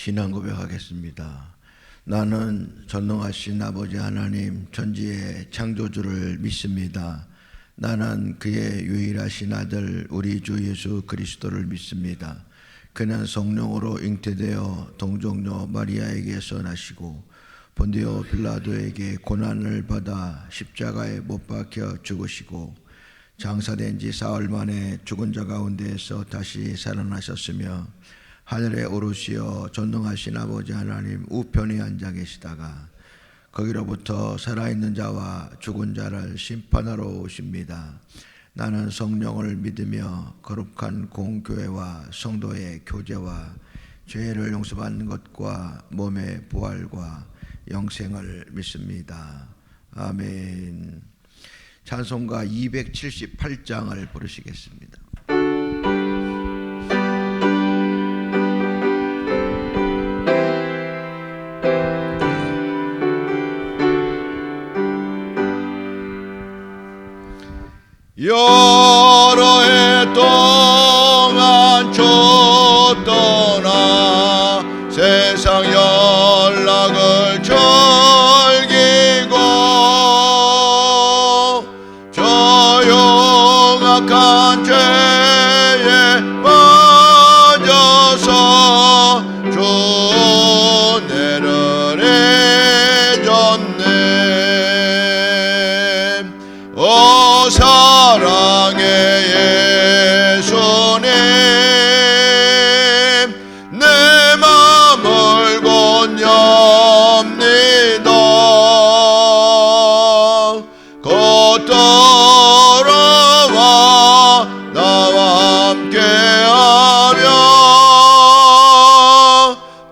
신앙 고백하겠습니다. 나는 전능하신 아버지 하나님 천지의 창조주를 믿습니다. 나는 그의 유일하신 아들 우리 주 예수 그리스도를 믿습니다. 그는 성령으로 잉태되어 동정녀 마리아에게서 나시고 본디오 빌라도에게 고난을 받아 십자가에 못 박혀 죽으시고 장사된 지 사흘 만에 죽은 자 가운데에서 다시 살아나셨으며 하늘에 오르시어 전능하신 아버지 하나님 우편에 앉아 계시다가 거기로부터 살아있는 자와 죽은 자를 심판하러 오십니다. 나는 성령을 믿으며 거룩한 공교회와 성도의 교제와 죄를 용서받는 것과 몸의 부활과 영생을 믿습니다. 아멘. 찬송가 278장을 부르시겠습니다. 여러 해 동안 쫓더나 세상 연락을 즐기고 저 용악한 죄에 빠져서 주 은혜를 해줬네. 오 사랑의 예수님 내 맘을 건엽니다. 곧 돌아와 나와 함께하며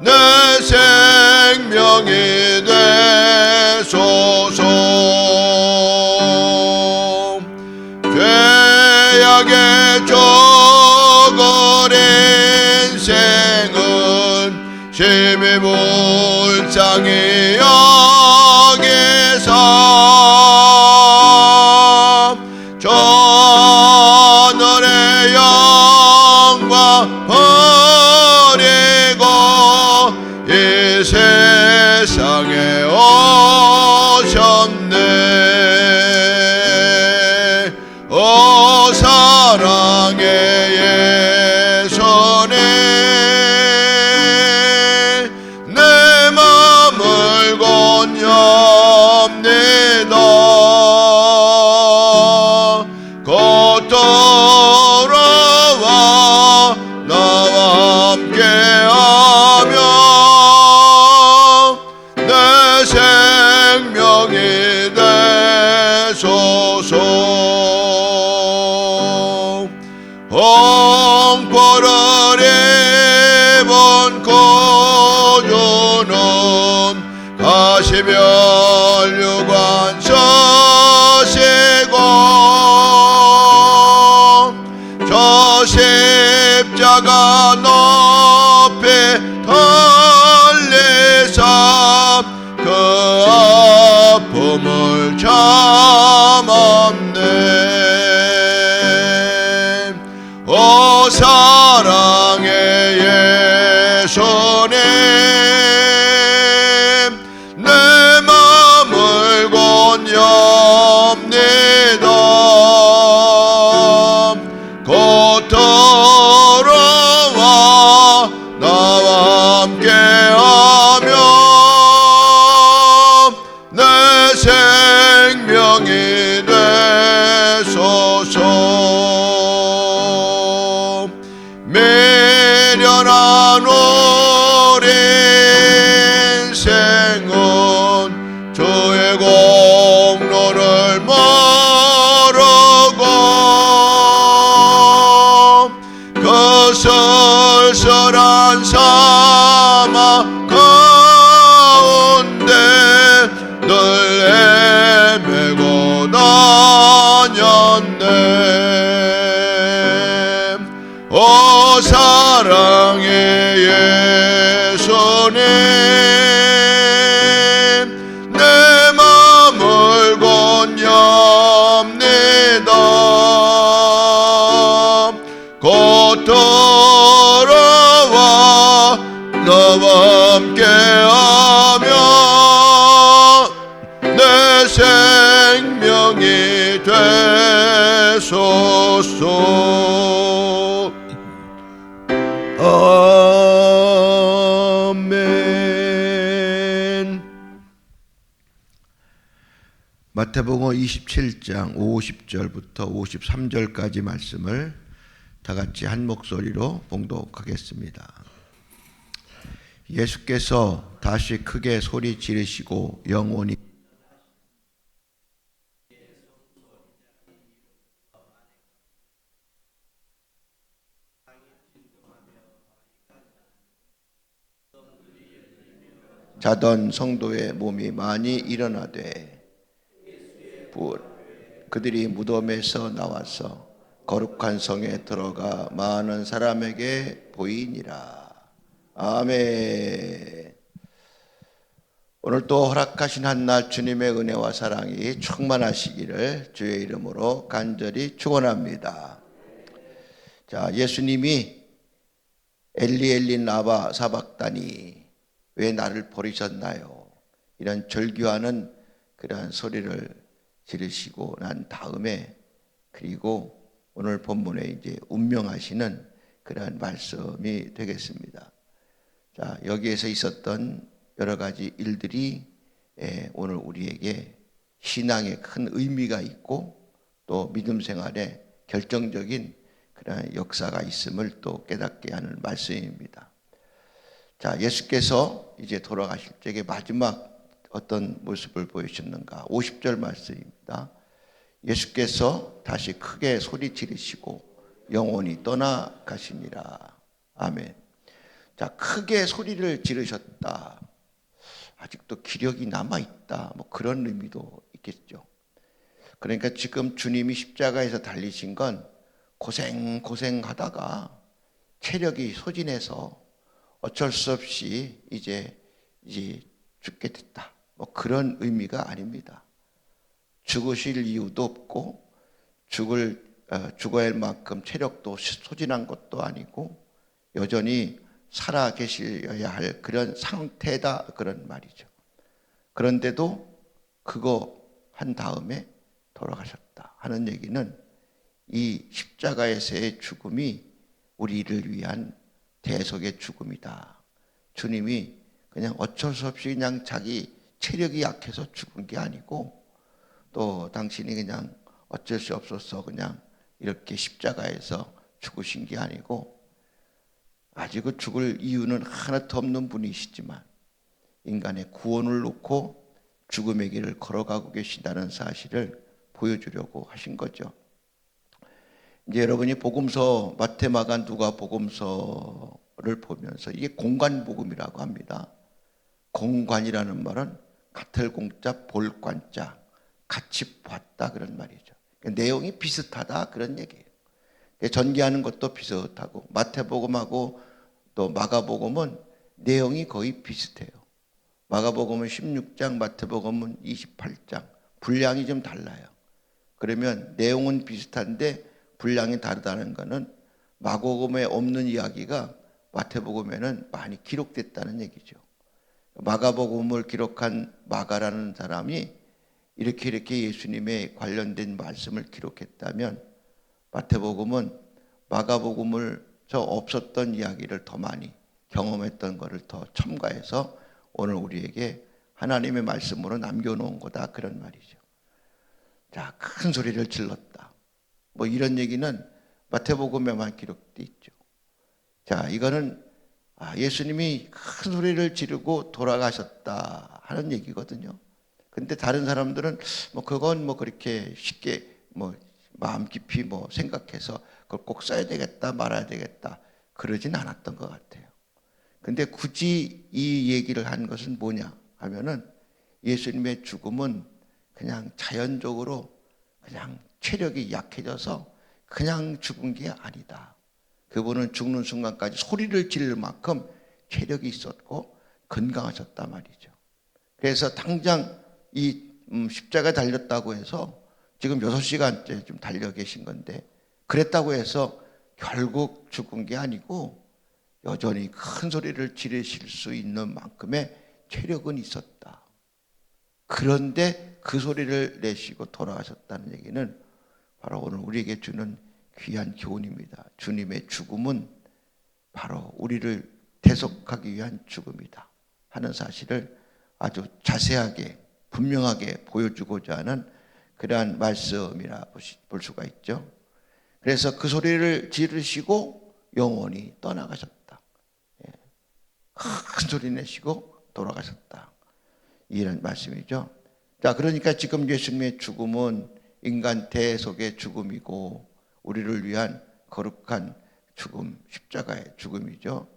내 생명이 되소서. 죄악의 적은 인생은 심히 불쌍히 여기사 저 하늘의 영광 버리고 이 세상에 오셨네. 오 사랑의 예수님 내 맘을 건엽니다. 곧 돌아와 나와 함께하며 내 생명이 되소서. 홍보를 입은 구주는 가시면류관 서시고 저 십자가 높이 달리사 그 아픔을 참았네. 오 사랑의 예수님 내 맘을 건엽니다. 곧 돌아와 나와 함께하며 내 생명이 되소서. 미련한 우리 인생은 주의 공로를 모르고 그 쓸쓸한 사막 가운데 늘 헤매고 다녔네. 오 사랑의 예수님 내 맘을 함께하며 내 생명이 되소서. 아멘. 마태복음 27장 50절부터 53절까지 말씀을 다 같이 한 목소리로 봉독하겠습니다. 예수께서 다시 크게 소리 지르시고 영원히 자던 성도의 몸이 많이 일어나되 그들이 무덤에서 나와서 거룩한 성에 들어가 많은 사람에게 보이니라. 아멘. 오늘 또 허락하신 한날 주님의 은혜와 사랑이 충만하시기를 주의 이름으로 간절히 축원합니다. 자, 예수님이 엘리 엘리 라마 사박다니 왜 나를 버리셨나요? 이런 절규하는 그러한 소리를 지르시고 난 다음에, 그리고 오늘 본문에 이제 운명하시는 그러한 말씀이 되겠습니다. 자, 여기에서 있었던 여러 가지 일들이 오늘 우리에게 신앙에 큰 의미가 있고 또 믿음 생활에 결정적인 그런 역사가 있음을 또 깨닫게 하는 말씀입니다. 자, 예수께서 이제 돌아가실 적에 마지막 어떤 모습을 보이셨는가? 50절 말씀입니다. 예수께서 다시 크게 소리 지르시고 영원히 떠나가시니라. 아멘. 자, 크게 소리를 지르셨다. 아직도 기력이 남아있다. 뭐 그런 의미도 있겠죠. 그러니까 지금 주님이 십자가에서 달리신 건 고생하다가 체력이 소진해서 어쩔 수 없이 이제 죽게 됐다. 뭐 그런 의미가 아닙니다. 죽으실 이유도 없고 죽어야 할 만큼 체력도 소진한 것도 아니고 여전히 살아 계셔야 할 그런 상태다, 그런 말이죠. 그런데도 그거 한 다음에 돌아가셨다 하는 얘기는 이 십자가에서의 죽음이 우리를 위한 대속의 죽음이다. 주님이 그냥 어쩔 수 없이 그냥 자기 체력이 약해서 죽은 게 아니고 또 당신이 그냥 어쩔 수 없어서 그냥 이렇게 십자가에서 죽으신 게 아니고 아직 죽을 이유는 하나도 없는 분이시지만 인간의 구원을 놓고 죽음의 길을 걸어가고 계신다는 사실을 보여주려고 하신 거죠. 이제 여러분이 복음서 마태, 마가, 누가 복음서를 보면서 이게 공관복음이라고 합니다. 공관이라는 말은 같을 공자 볼 관자, 같이 봤다 그런 말이죠. 그러니까 내용이 비슷하다 그런 얘기예요. 전개하는 것도 비슷하고 마태복음하고 또 마가복음은 내용이 거의 비슷해요. 마가복음은 16장, 마태복음은 28장. 분량이 좀 달라요. 그러면 내용은 비슷한데 분량이 다르다는 것은 마가복음에 없는 이야기가 마태복음에는 많이 기록됐다는 얘기죠. 마가복음을 기록한 마가라는 사람이 이렇게 예수님의 관련된 말씀을 기록했다면 마태복음은 마가복음을 없었던 이야기를 더 많이 경험했던 것을 더 첨가해서 오늘 우리에게 하나님의 말씀으로 남겨놓은 거다 그런 말이죠. 자, 큰 소리를 질렀다. 뭐 이런 얘기는 마태복음에만 기록돼 있죠. 자, 이거는 예수님이 큰 소리를 지르고 돌아가셨다 하는 얘기거든요. 근데 다른 사람들은 그건 그렇게 쉽게 마음 깊이 생각해서 그걸 꼭 써야 되겠다 말아야 되겠다 그러진 않았던 것 같아요. 근데 굳이 이 얘기를 한 것은 뭐냐 하면은 예수님의 죽음은 그냥 자연적으로 그냥 체력이 약해져서 그냥 죽은 게 아니다. 그분은 죽는 순간까지 소리를 지를 만큼 체력이 있었고 건강하셨단 말이죠. 그래서 당장 이 십자가 달렸다고 해서 지금 6시간째 좀 달려 계신 건데 그랬다고 해서 결국 죽은 게 아니고 여전히 큰 소리를 지르실 수 있는 만큼의 체력은 있었다. 그런데 그 소리를 내쉬고 돌아가셨다는 얘기는 바로 오늘 우리에게 주는 귀한 교훈입니다. 주님의 죽음은 바로 우리를 대속하기 위한 죽음이다 하는 사실을 아주 자세하게 분명하게 보여주고자 하는 그러한 말씀이라 볼 수가 있죠. 그래서 그 소리를 지르시고 영원히 떠나가셨다. 큰 소리 내시고 돌아가셨다. 이런 말씀이죠. 자, 그러니까 지금 예수님의 죽음은 인간 대속의 죽음이고 우리를 위한 거룩한 죽음, 십자가의 죽음이죠.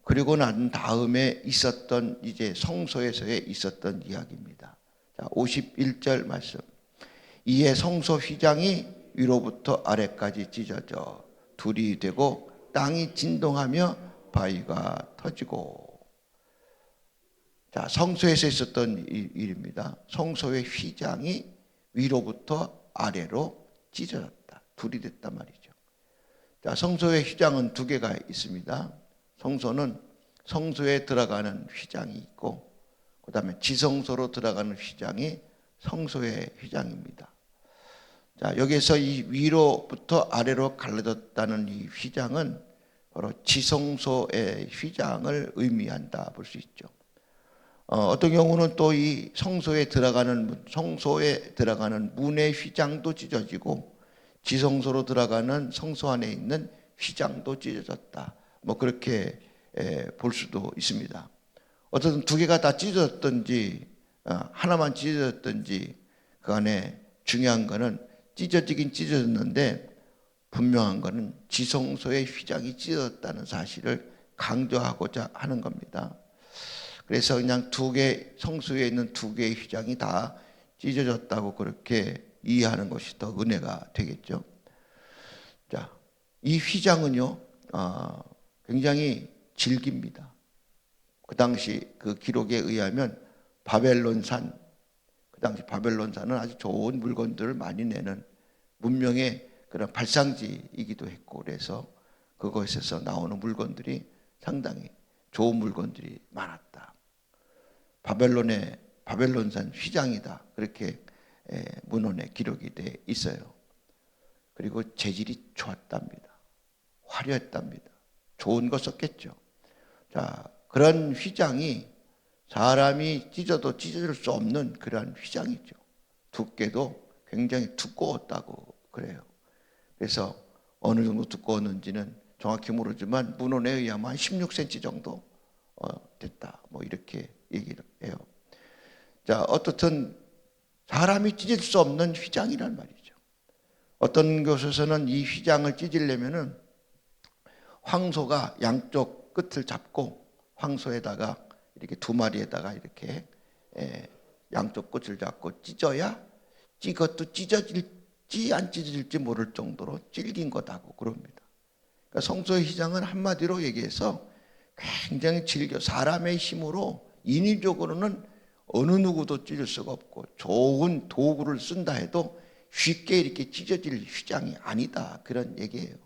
그리고 난 다음에 있었던 이제 성소에서의 있었던 이야기입니다. 자, 51절 말씀. 이에 성소 휘장이 위로부터 아래까지 찢어져 둘이 되고 땅이 진동하며 바위가 터지고. 자, 성소에서 있었던 일입니다. 성소의 휘장이 위로부터 아래로 찢어졌다. 둘이 됐단 말이죠. 자, 성소의 휘장은 두 개가 있습니다. 성소는 성소에 들어가는 휘장이 있고, 그 다음에 지성소로 들어가는 휘장이 성소의 휘장입니다. 자, 여기서 이 위로부터 아래로 갈라졌다는 이 휘장은 바로 지성소의 휘장을 의미한다 볼 수 있죠. 어떤 경우는 또 이 성소에 들어가는 문의 휘장도 찢어지고 지성소로 들어가는 성소 안에 있는 휘장도 찢어졌다. 뭐 그렇게 볼 수도 있습니다. 어쨌든 두 개가 다 찢어졌든지 하나만 찢어졌든지 그 안에 중요한 거는 찢어지긴 찢어졌는데 분명한 거는 지성소의 휘장이 찢어졌다는 사실을 강조하고자 하는 겁니다. 그래서 그냥 성소에 있는 두 개의 휘장이 다 찢어졌다고 그렇게 이해하는 것이 더 은혜가 되겠죠. 자, 이 휘장은요, 굉장히 질깁니다. 그 당시 그 기록에 의하면 바벨론산, 그 당시 바벨론산은 아주 좋은 물건들을 많이 내는 문명의 그런 발상지이기도 했고, 그래서 그것에서 나오는 물건들이 상당히 좋은 물건들이 많았다. 바벨론산 휘장이다. 그렇게 문헌에 기록이 돼 있어요. 그리고 재질이 좋았답니다. 화려했답니다. 좋은 거 썼겠죠. 자, 그런 휘장이 사람이 찢어도 찢어질 수 없는 그런 휘장이죠. 두께도 굉장히 두꺼웠다고 그래요. 그래서 어느 정도 두꺼웠는지는 정확히 모르지만 문헌에 의하면 한 16cm 정도 됐다. 뭐 이렇게 얘기를 해요. 자, 어떻든 사람이 찢을 수 없는 휘장이란 말이죠. 어떤 곳에서는 이 휘장을 찢으려면은 황소가 양쪽 끝을 잡고 황소에다가 이렇게 두 마리에다가 이렇게 양쪽 끝을 잡고 찢어야 이것도 찢어질지 안 찢어질지 모를 정도로 질긴 거다고 그럽니다. 그러니까 성소의 휘장은 한마디로 얘기해서 굉장히 사람의 힘으로 인위적으로는 어느 누구도 찢을 수가 없고 좋은 도구를 쓴다 해도 쉽게 이렇게 찢어질 휘장이 아니다, 그런 얘기예요.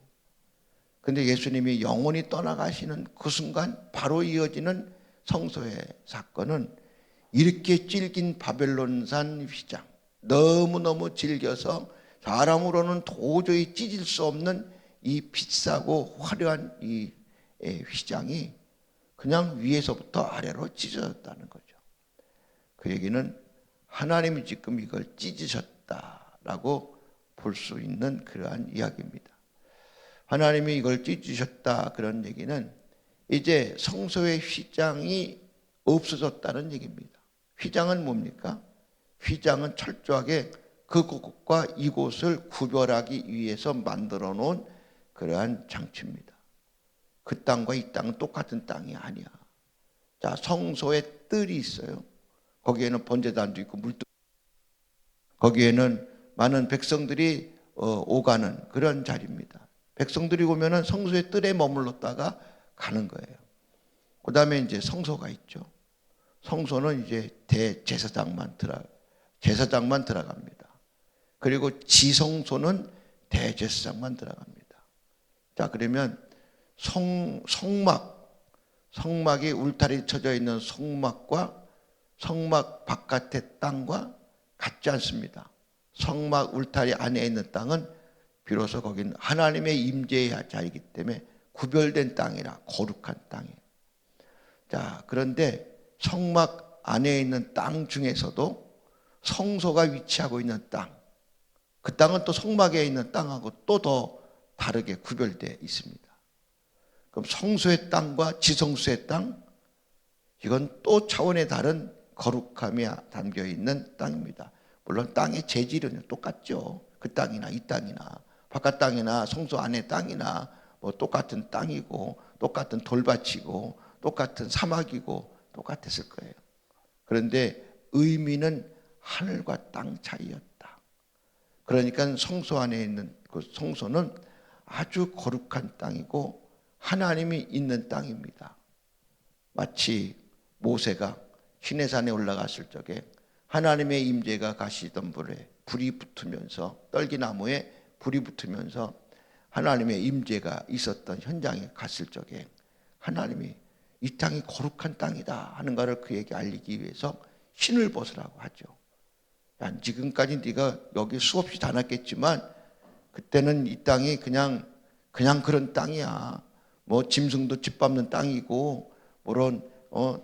근데 예수님이 영원히 떠나가시는 그 순간 바로 이어지는 성소의 사건은 이렇게 질긴 바벨론산 휘장, 너무너무 질겨서 사람으로는 도저히 찢을 수 없는 이 비싸고 화려한 이 휘장이 그냥 위에서부터 아래로 찢어졌다는 거죠. 그 얘기는 하나님이 지금 이걸 찢으셨다라고 볼 수 있는 그러한 이야기입니다. 하나님이 이걸 찢으셨다, 그런 얘기는 이제 성소의 휘장이 없어졌다는 얘기입니다. 휘장은 뭡니까? 휘장은 철저하게 그곳과 이곳을 구별하기 위해서 만들어 놓은 그러한 장치입니다. 그 땅과 이 땅은 똑같은 땅이 아니야. 자, 성소에 뜰이 있어요. 거기에는 번제단도 있고 물도, 거기에는 많은 백성들이 오가는 그런 자리입니다. 백성들이 오면은 성소의 뜰에 머물렀다가 가는 거예요. 그 다음에 이제 성소가 있죠. 성소는 이제 제사장만 들어갑니다. 그리고 지성소는 대제사장만 들어갑니다. 자, 그러면 성막이 울타리 쳐져 있는 성막과 성막 바깥의 땅과 같지 않습니다. 성막 울타리 안에 있는 땅은 비로소 거긴 하나님의 임재의 자리이기 때문에 구별된 땅이라 거룩한 땅이에요. 자, 그런데 성막 안에 있는 땅 중에서도 성소가 위치하고 있는 땅, 그 땅은 또 성막에 있는 땅하고 또 더 다르게 구별되어 있습니다. 그럼 성소의 땅과 지성소의 땅, 이건 또 차원의 다른 거룩함이 담겨 있는 땅입니다. 물론 땅의 재질은 똑같죠. 그 땅이나 이 땅이나 바깥 땅이나 성소 안의 땅이나 뭐 똑같은 땅이고 똑같은 돌밭이고 똑같은 사막이고 똑같았을 거예요. 그런데 의미는 하늘과 땅 차이였다. 그러니까 성소 안에 있는 그 성소는 아주 거룩한 땅이고 하나님이 있는 땅입니다. 마치 모세가 시내산에 올라갔을 적에 하나님의 임재가 가시던 불에 불이 붙으면서 떨기나무에 불이 붙으면서 하나님의 임재가 있었던 현장에 갔을 적에 하나님이 이 땅이 거룩한 땅이다 하는 것을 그에게 알리기 위해서 신을 벗으라고 하죠. 야, 지금까지 네가 여기 수없이 다녔겠지만 그때는 이 땅이 그냥 그런 땅이야. 뭐 짐승도 짓밟는 땅이고 물론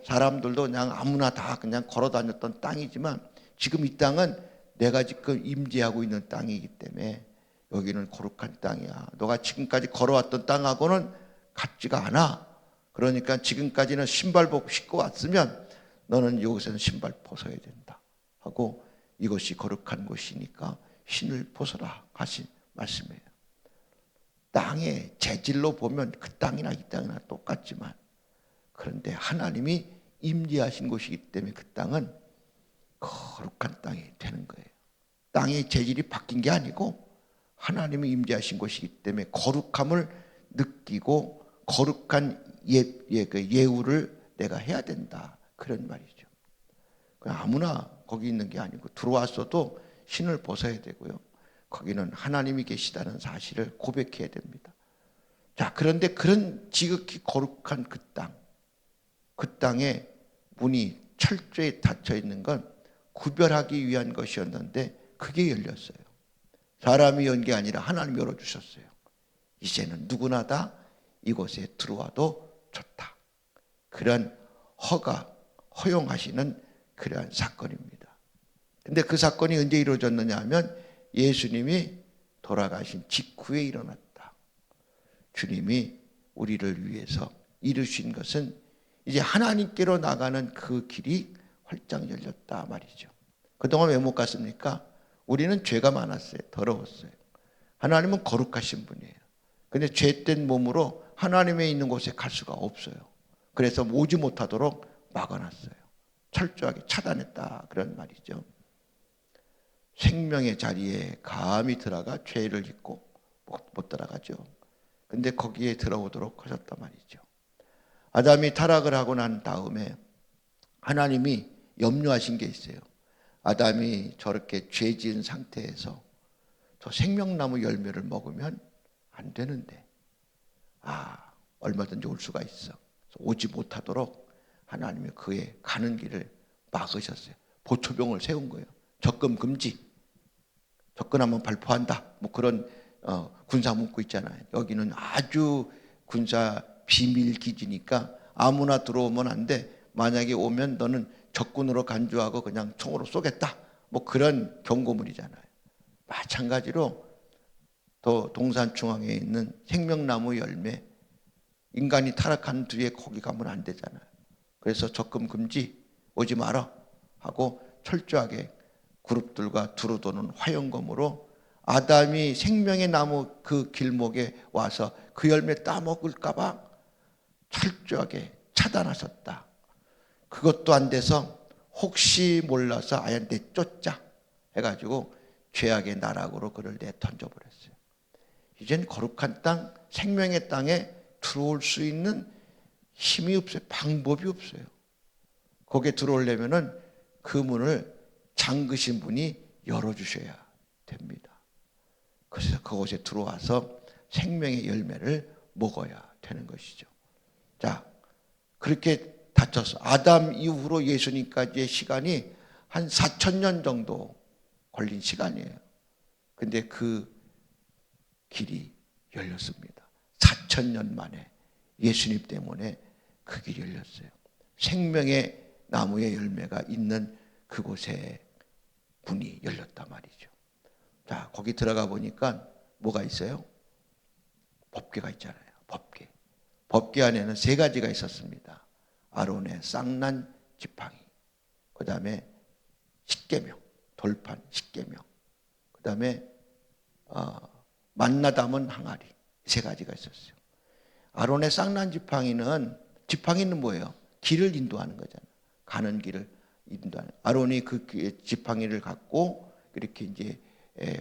사람들도 그냥 아무나 다 그냥 걸어 다녔던 땅이지만 지금 이 땅은 내가 지금 임재하고 있는 땅이기 때문에 여기는 거룩한 땅이야. 너가 지금까지 걸어왔던 땅하고는 같지가 않아. 그러니까 지금까지는 신발 신고 왔으면 너는 여기서는 신발 벗어야 된다 하고 이것이 거룩한 곳이니까 신을 벗어라 하신 말씀이에요. 땅의 재질로 보면 그 땅이나 이 땅이나 똑같지만 그런데 하나님이 임재하신 곳이기 때문에 그 땅은 거룩한 땅이 되는 거예요. 땅의 재질이 바뀐 게 아니고 하나님이 임재하신 곳이기 때문에 거룩함을 느끼고 거룩한 예우를 내가 해야 된다. 그런 말이죠. 아무나 거기 있는 게 아니고 들어왔어도 신을 벗어야 되고요. 거기는 하나님이 계시다는 사실을 고백해야 됩니다. 자, 그런데 그런 지극히 거룩한 그 땅, 그 땅에 문이 철저히 닫혀 있는 건 구별하기 위한 것이었는데 그게 열렸어요. 사람이 연 게 아니라 하나님이 열어주셨어요. 이제는 누구나 다 이곳에 들어와도 좋다. 그런 허용하시는 그러한 사건입니다. 근데 그 사건이 언제 이루어졌느냐 하면 예수님이 돌아가신 직후에 일어났다. 주님이 우리를 위해서 이루신 것은 이제 하나님께로 나가는 그 길이 활짝 열렸다 말이죠. 그동안 왜 못 갔습니까? 우리는 죄가 많았어요. 더러웠어요. 하나님은 거룩하신 분이에요. 근데 죄된 몸으로 하나님의 있는 곳에 갈 수가 없어요. 그래서 오지 못하도록 막아놨어요. 철저하게 차단했다 그런 말이죠. 생명의 자리에 감히 들어가 죄를 짓고 못 들어가죠. 근데 거기에 들어오도록 하셨단 말이죠. 아담이 타락을 하고 난 다음에 하나님이 염려하신 게 있어요. 아담이 저렇게 죄 지은 상태에서 저 생명나무 열매를 먹으면 안 되는데 얼마든지 올 수가 있어. 오지 못하도록 하나님이 그의 가는 길을 막으셨어요. 보초병을 세운 거예요. 접근 금지. 접근하면 발포한다. 뭐 그런 군사 문구 있잖아요. 여기는 아주 군사 비밀 기지니까 아무나 들어오면 안 돼. 만약에 오면 너는 적군으로 간주하고 그냥 총으로 쏘겠다. 뭐 그런 경고물이잖아요. 마찬가지로 또 동산 중앙에 있는 생명나무 열매, 인간이 타락한 뒤에 거기 가면 안 되잖아요. 그래서 접근 금지, 오지 마라 하고 철저하게 그룹들과 두루 도는 화영검으로 아담이 생명의 나무 그 길목에 와서 그 열매 따먹을까 봐 철저하게 차단하셨다. 그것도 안 돼서 혹시 몰라서 아예 내쫓자 해가지고 죄악의 나락으로 그를 내던져버렸어요. 이젠 거룩한 땅, 생명의 땅에 들어올 수 있는 힘이 없어요. 방법이 없어요. 거기에 들어오려면은 그 문을 잠그신 분이 열어주셔야 됩니다. 그래서 그곳에 들어와서 생명의 열매를 먹어야 되는 것이죠. 자, 그렇게 다쳐서 아담 이후로 예수님까지의 시간이 한 4,000년 정도 걸린 시간이에요. 근데 그 길이 열렸습니다. 4,000년 만에 예수님 때문에 그 길이 열렸어요. 생명의 나무의 열매가 있는 그곳에 문이 열렸단 말이죠. 자, 거기 들어가 보니까 뭐가 있어요? 법궤가 있잖아요. 법궤. 법궤 안에는 3가지가 있었습니다. 아론의 쌍난 지팡이, 그 다음에 십계명, 돌판 십계명, 그 다음에 만나 담은 항아리, 3가지가 있었어요. 아론의 쌍난 지팡이는 뭐예요? 길을 인도하는 거잖아요. 가는 길을 인도하는. 아론이 그 지팡이를 갖고 그렇게 이제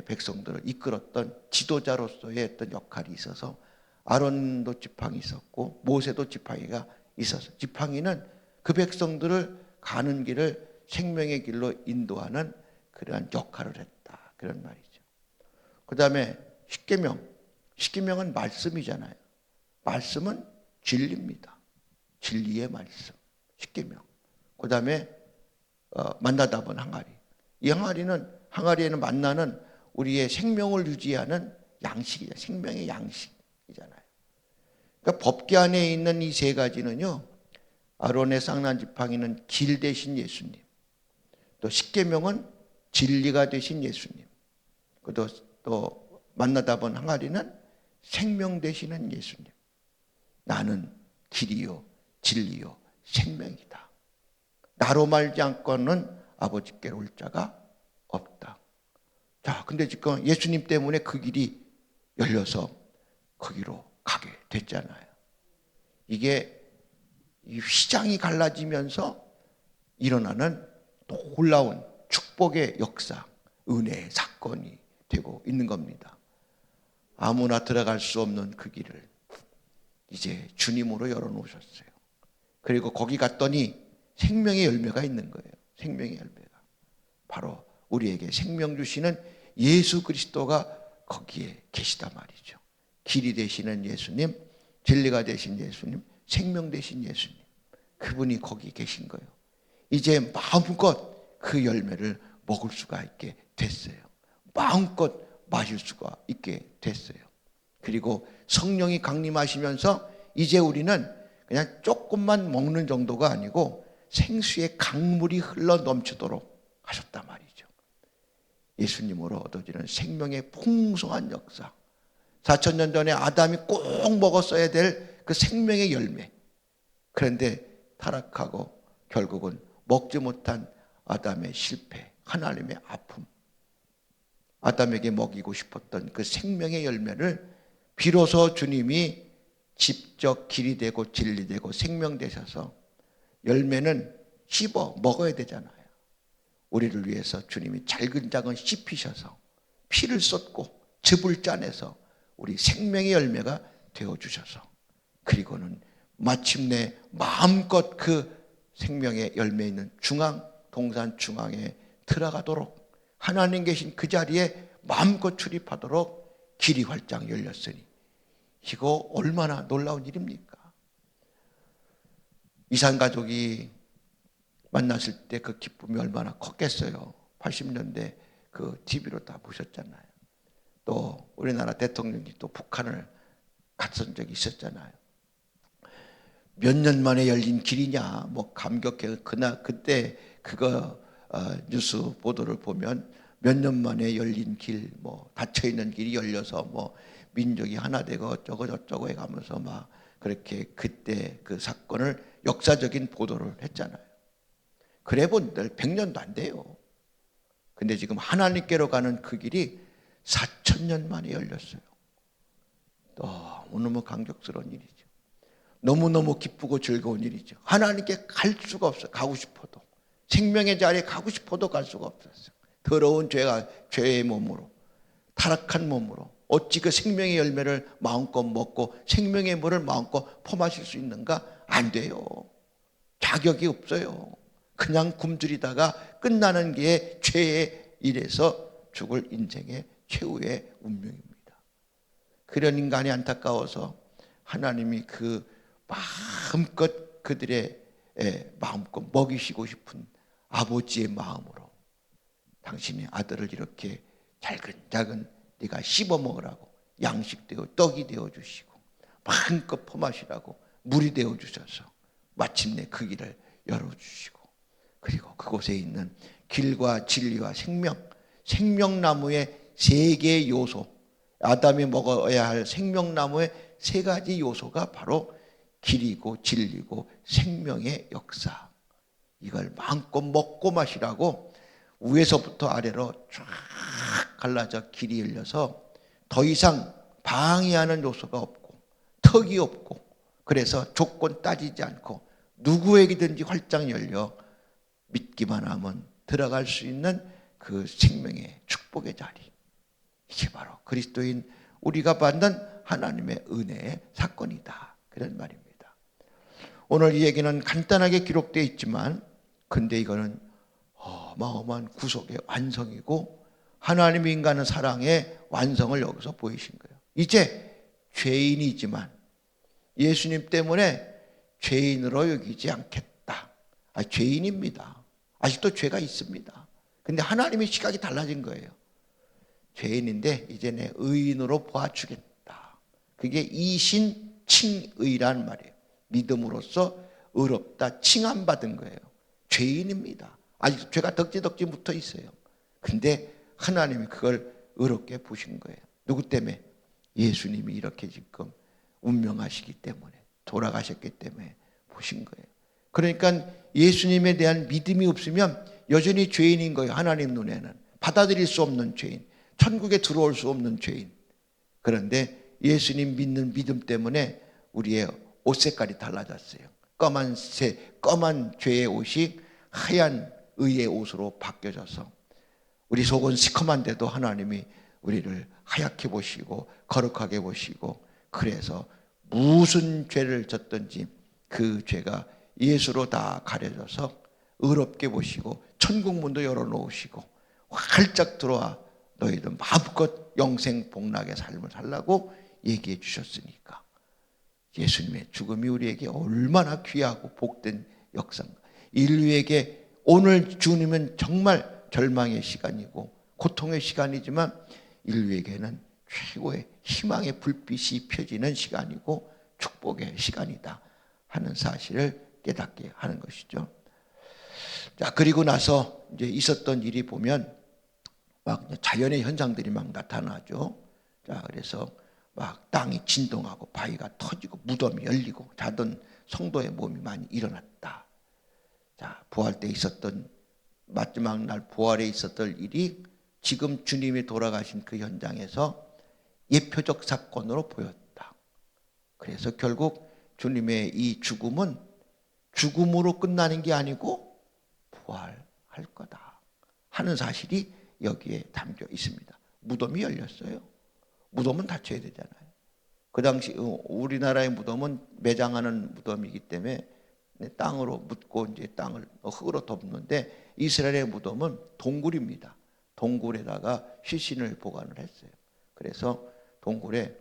백성들을 이끌었던 지도자로서의 어떤 역할이 있어서 아론도 지팡이 있었고 모세도 지팡이가 있었어요. 지팡이는 그 백성들을 가는 길을 생명의 길로 인도하는 그러한 역할을 했다. 그런 말이죠. 그 다음에 십계명은 말씀이잖아요. 말씀은 진리입니다. 진리의 말씀. 십계명. 그 다음에 만나 담은 항아리. 이 항아리에는 만나는 우리의 생명을 유지하는 양식이잖아요. 생명의 양식이잖아요. 그러니까 법궤 안에 있는 이 3가지는요. 아론의 쌍난 지팡이는 길 대신 예수님, 또 십계명은 진리가 되신 예수님, 또 만나 담은 항아리는 생명 되시는 예수님. 나는 길이요 진리요 생명이다. 나로 말지 않고는 아버지께로 올 자가 없다. 자, 근데 지금 예수님 때문에 그 길이 열려서 거기로 가게 됐잖아요. 이게 이 휘장이 갈라지면서 일어나는 놀라운 축복의 역사, 은혜의 사건이 되고 있는 겁니다. 아무나 들어갈 수 없는 그 길을 이제 주님으로 열어놓으셨어요. 그리고 거기 갔더니 생명의 열매가 있는 거예요. 생명의 열매가. 바로 우리에게 생명 주시는 예수 그리스도가 거기에 계시단 말이죠. 길이 되시는 예수님, 진리가 되신 예수님, 생명 되신 예수님. 그분이 거기 계신 거예요. 이제 마음껏 그 열매를 먹을 수가 있게 됐어요. 마음껏 마실 수가 있게 됐어요. 그리고 성령이 강림하시면서 이제 우리는 그냥 조금만 먹는 정도가 아니고 생수의 강물이 흘러 넘치도록 하셨단 말이죠. 예수님으로 얻어지는 생명의 풍성한 역사. 4,000년 전에 아담이 꼭 먹었어야 될 그 생명의 열매. 그런데 타락하고 결국은 먹지 못한 아담의 실패, 하나님의 아픔. 아담에게 먹이고 싶었던 그 생명의 열매를 비로소 주님이 직접 길이 되고 진리 되고 생명 되셔서 열매는 씹어 먹어야 되잖아요. 우리를 위해서 주님이 잘근잘근 씹히셔서 피를 쏟고 즙을 짜내서 우리 생명의 열매가 되어주셔서 그리고는 마침내 마음껏 그 생명의 열매 있는 동산 중앙에 들어가도록 하나님 계신 그 자리에 마음껏 출입하도록 길이 활짝 열렸으니 이거 얼마나 놀라운 일입니까? 이산 가족이 만났을 때 그 기쁨이 얼마나 컸겠어요. 80년대 그 TV로 다 보셨잖아요. 또 우리나라 대통령이 또 북한을 갔던 적이 있었잖아요. 몇 년 만에 열린 길이냐, 뭐 감격해. 그때 그거 뉴스 보도를 보면 몇 년 만에 열린 길, 뭐 닫혀 있는 길이 열려서 뭐 민족이 하나 되고 어쩌고 저쩌고 해가면서 막 그렇게 그때 그 사건을 역사적인 보도를 했잖아요. 그래 본들 100년도 안 돼요. 근데 지금 하나님께로 가는 그 길이 4,000년 만에 열렸어요. 너무너무 감격스러운 일이죠. 너무너무 기쁘고 즐거운 일이죠. 하나님께 갈 수가 없어요. 가고 싶어도. 생명의 자리에 가고 싶어도 갈 수가 없었어요. 더러운 죄의 몸으로, 타락한 몸으로 어찌 그 생명의 열매를 마음껏 먹고 생명의 물을 마음껏 퍼마실 수 있는가? 안 돼요. 자격이 없어요. 그냥 굶주리다가 끝나는 게 죄의 일에서 죽을 인생의 최후의 운명입니다. 그런 인간이 안타까워서 하나님이 그 마음껏 그들의 마음껏 먹이시고 싶은 아버지의 마음으로 당신의 아들을 이렇게 잘근잘근 네가 씹어 먹으라고 양식되어 떡이 되어 주시고 마음껏 포마시라고 물이 되어 주셔서 마침내 그 길을 열어주시고, 그리고 그곳에 있는 길과 진리와 생명나무의 세 개의 요소, 아담이 먹어야 할 생명나무의 세 가지 요소가 바로 길이고 진리고 생명의 역사, 이걸 마음껏 먹고 마시라고 위에서부터 아래로 쫙 갈라져 길이 열려서 더 이상 방해하는 요소가 없고 턱이 없고, 그래서 조건 따지지 않고 누구에게든지 활짝 열려 믿기만 하면 들어갈 수 있는 그 생명의 축복의 자리, 이게 바로 그리스도인 우리가 받는 하나님의 은혜의 사건이다, 그런 말입니다. 오늘 이 얘기는 간단하게 기록되어 있지만 근데 이거는 어마어마한 구속의 완성이고 하나님이 인간의 사랑의 완성을 여기서 보이신 거예요. 이제 죄인이지만 예수님 때문에 죄인으로 여기지 않겠다. 죄인입니다. 아직도 죄가 있습니다. 근데 하나님의 시각이 달라진 거예요. 죄인인데 이제 내 의인으로 보아주겠다. 그게 이신칭의란 말이에요. 믿음으로써 의롭다 칭함받은 거예요. 죄인입니다. 아직 죄가 덕지덕지 묻어 있어요. 근데 하나님이 그걸 의롭게 보신 거예요. 누구 때문에? 예수님이 이렇게 지금 운명하시기 때문에, 돌아가셨기 때문에 보신 거예요. 그러니까 예수님에 대한 믿음이 없으면 여전히 죄인인 거예요. 하나님 눈에는 받아들일 수 없는 죄인, 천국에 들어올 수 없는 죄인. 그런데 예수님 믿는 믿음 때문에 우리의 옷 색깔이 달라졌어요. 검은 죄의 옷이 하얀 의의 옷으로 바뀌어져서 우리 속은 시커먼데도 하나님이 우리를 하얗게 보시고 거룩하게 보시고, 그래서 무슨 죄를 졌든지 그 죄가 예수로 다 가려져서 의롭게 보시고 천국 문도 열어놓으시고 활짝 들어와 너희들 마음껏 영생 복락의 삶을 살라고 얘기해 주셨으니까 예수님의 죽음이 우리에게 얼마나 귀하고 복된 역사인가. 인류에게 오늘 주님은 정말 절망의 시간이고 고통의 시간이지만 인류에게는 최고의 희망의 불빛이 펴지는 시간이고 축복의 시간이다 하는 사실을 깨닫게 하는 것이죠. 자, 그리고 나서 이제 있었던 일이 보면 막 자연의 현상들이 막 나타나죠. 자, 그래서 막 땅이 진동하고 바위가 터지고 무덤이 열리고 자던 성도의 몸이 많이 일어났다. 자, 부활 때 있었던 마지막 날 부활에 있었던 일이 지금 주님이 돌아가신 그 현장에서 예표적 사건으로 보였다. 그래서 결국 주님의 이 죽음은 죽음으로 끝나는 게 아니고 부활할 거다 하는 사실이 여기에 담겨 있습니다. 무덤이 열렸어요. 무덤은 닫혀야 되잖아요. 그 당시 우리나라의 무덤은 매장하는 무덤이기 때문에 땅으로 묻고 이제 땅을 흙으로 덮는데 이스라엘의 무덤은 동굴입니다. 동굴에다가 시신을 보관을 했어요. 그래서 동굴에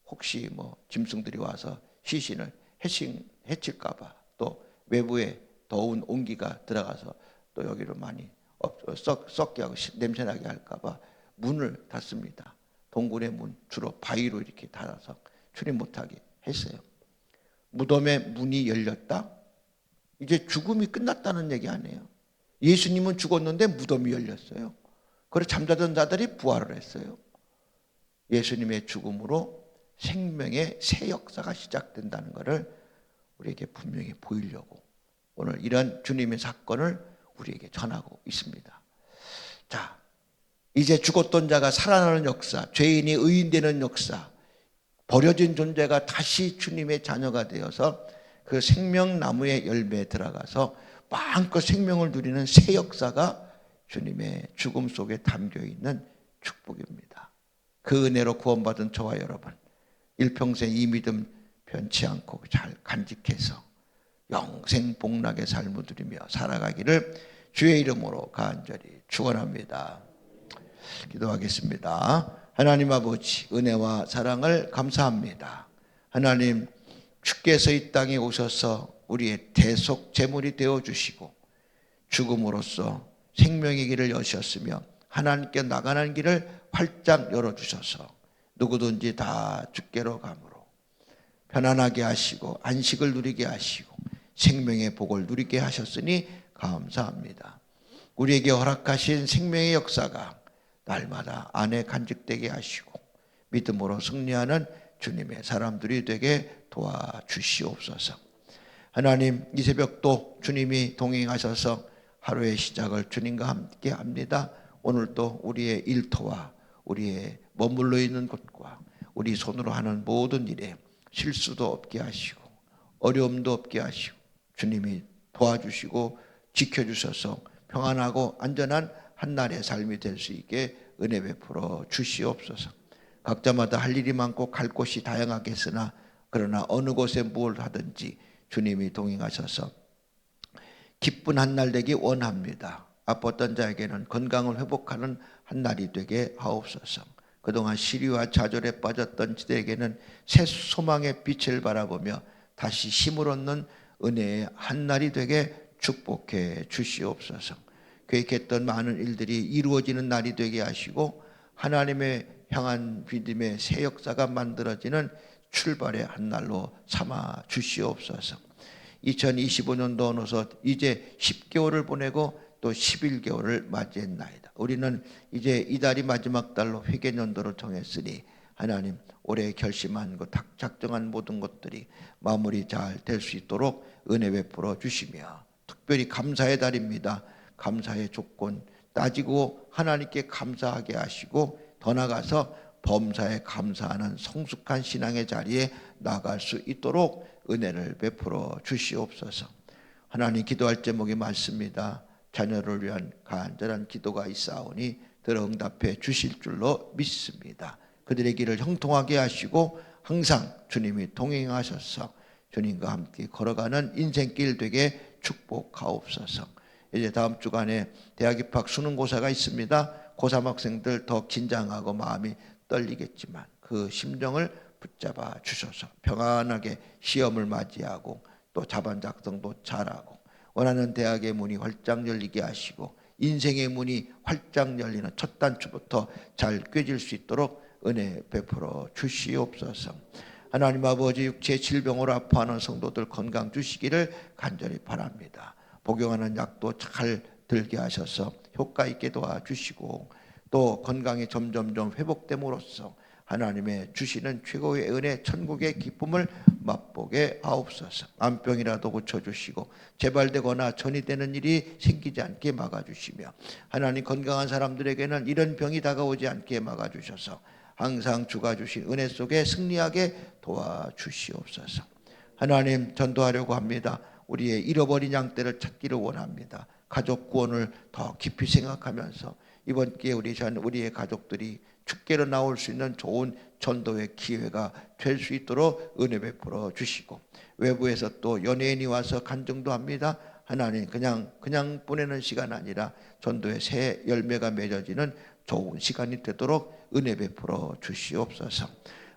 혹시 뭐 짐승들이 와서 시신을 해칠까봐, 또 외부에 더운 온기가 들어가서 또 여기를 많이 썩게 하고 냄새나게 할까봐 문을 닫습니다. 동굴의 문 주로 바위로 이렇게 닫아서 출입 못하게 했어요. 무덤의 문이 열렸다? 이제 죽음이 끝났다는 얘기 아니에요. 예수님은 죽었는데 무덤이 열렸어요. 그래서 잠자던 자들이 부활을 했어요. 예수님의 죽음으로 생명의 새 역사가 시작된다는 것을 우리에게 분명히 보이려고 오늘 이런 주님의 사건을 우리에게 전하고 있습니다. 자, 이제 죽었던 자가 살아나는 역사, 죄인이 의인되는 역사, 버려진 존재가 다시 주님의 자녀가 되어서 그 생명나무의 열매에 들어가서 마음껏 생명을 누리는 새 역사가 주님의 죽음 속에 담겨있는 축복입니다. 그 은혜로 구원받은 저와 여러분, 일평생 이 믿음 변치 않고 잘 간직해서 영생 복락의 삶을 누리며 살아가기를 주의 이름으로 간절히 축원합니다. 기도하겠습니다. 하나님 아버지, 은혜와 사랑을 감사합니다. 하나님, 주께서 이 땅에 오셔서 우리의 대속 제물이 되어 주시고 죽음으로써 생명의 길을 여셨으며 하나님께 나가는 길을 활짝 열어주셔서 누구든지 다 주께로 가므로 편안하게 하시고 안식을 누리게 하시고 생명의 복을 누리게 하셨으니 감사합니다. 우리에게 허락하신 생명의 역사가 날마다 안에 간직되게 하시고 믿음으로 승리하는 주님의 사람들이 되게 도와주시옵소서. 하나님, 이 새벽도 주님이 동행하셔서 하루의 시작을 주님과 함께 합니다. 오늘도 우리의 일터와 우리의 머물러 있는 곳과 우리 손으로 하는 모든 일에 실수도 없게 하시고 어려움도 없게 하시고 주님이 도와주시고 지켜주셔서 평안하고 안전한 한날의 삶이 될 수 있게 은혜 베풀어 주시옵소서. 각자마다 할 일이 많고 갈 곳이 다양하겠으나 그러나 어느 곳에 무엇을 하든지 주님이 동행하셔서 기쁜 한날 되기 원합니다. 아팠던 자에게는 건강을 회복하는 한날이 되게 하옵소서. 그동안 시리와 좌절에 빠졌던 지들에게는 새 소망의 빛을 바라보며 다시 힘을 얻는 은혜의 한날이 되게 축복해 주시옵소서. 계획했던 많은 일들이 이루어지는 날이 되게 하시고 하나님의 향한 믿음의 새 역사가 만들어지는 출발의 한날로 삼아 주시옵소서. 2025년도 어느덧 이제 10개월을 보내고 또 11개월을 맞이했나이다. 우리는 이제 이달이 마지막 달로 회개년도를 정했으니 하나님, 올해 결심한 것, 작정한 모든 것들이 마무리 잘 될 수 있도록 은혜 베풀어 주시며 특별히 감사의 달입니다. 감사의 조건 따지고 하나님께 감사하게 하시고 더 나아가서 범사에 감사하는 성숙한 신앙의 자리에 나갈 수 있도록 은혜를 베풀어 주시옵소서. 하나님, 기도할 제목이 많습니다. 자녀를 위한 간절한 기도가 있사오니 들어 응답해 주실 줄로 믿습니다. 그들의 길을 형통하게 하시고 항상 주님이 동행하셔서 주님과 함께 걸어가는 인생길 되게 축복하옵소서. 이제 다음 주간에 대학 입학 수능고사가 있습니다. 고3 학생들 더 긴장하고 마음이 떨리겠지만 그 심정을 붙잡아 주셔서 평안하게 시험을 맞이하고 또 자반 작성도 잘하고 원하는 대학의 문이 활짝 열리게 하시고 인생의 문이 활짝 열리는 첫 단추부터 잘 꿰질 수 있도록 은혜 베풀어 주시옵소서. 하나님 아버지, 육체 질병으로 아파하는 성도들 건강 주시기를 간절히 바랍니다. 복용하는 약도 잘 들게 하셔서 효과 있게 도와주시고 또 건강이 점점점 회복됨으로써 하나님의 주시는 최고의 은혜 천국의 기쁨을 맛보게 하옵소서. 암병이라도 고쳐주시고 재발되거나 전이되는 일이 생기지 않게 막아주시며 하나님, 건강한 사람들에게는 이런 병이 다가오지 않게 막아주셔서 항상 주가 주신 은혜 속에 승리하게 도와주시옵소서. 하나님, 전도하려고 합니다. 우리의 잃어버린 양떼를 찾기를 원합니다. 가족 구원을 더 깊이 생각하면서 이번 기회에 우리의 가족들이 주께로 나올 수 있는 좋은 전도의 기회가 될 수 있도록 은혜 베풀어 주시고 외부에서 또 연예인이 와서 간증도 합니다. 하나님, 그냥 보내는 시간 아니라 전도의 새 열매가 맺어지는 좋은 시간이 되도록 은혜 베풀어 주시옵소서.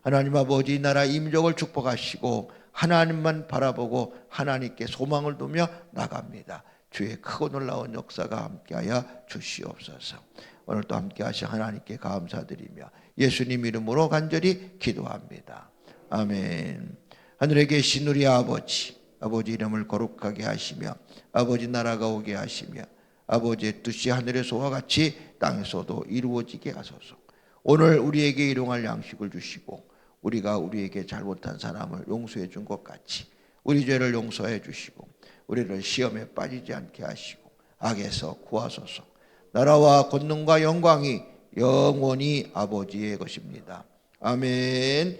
하나님 아버지, 이 나라 이민족을 축복하시고 하나님만 바라보고 하나님께 소망을 두며 나갑니다. 주의 크고 놀라운 역사가 함께하여 주시옵소서. 오늘도 함께하신 하나님께 감사드리며 예수님 이름으로 간절히 기도합니다. 아멘. 하늘에 계신 우리 아버지 이름을 거룩하게 하시며 아버지 나라가 오게 하시며 아버지의 뜻이 하늘에서와 같이 땅에서도 이루어지게 하소서. 오늘 우리에게 일용할 양식을 주시고 우리가 우리에게 잘못한 사람을 용서해 준 것 같이 우리 죄를 용서해 주시고 우리를 시험에 빠지지 않게 하시고 악에서 구하소서. 나라와 권능과 영광이 영원히 아버지의 것입니다. 아멘.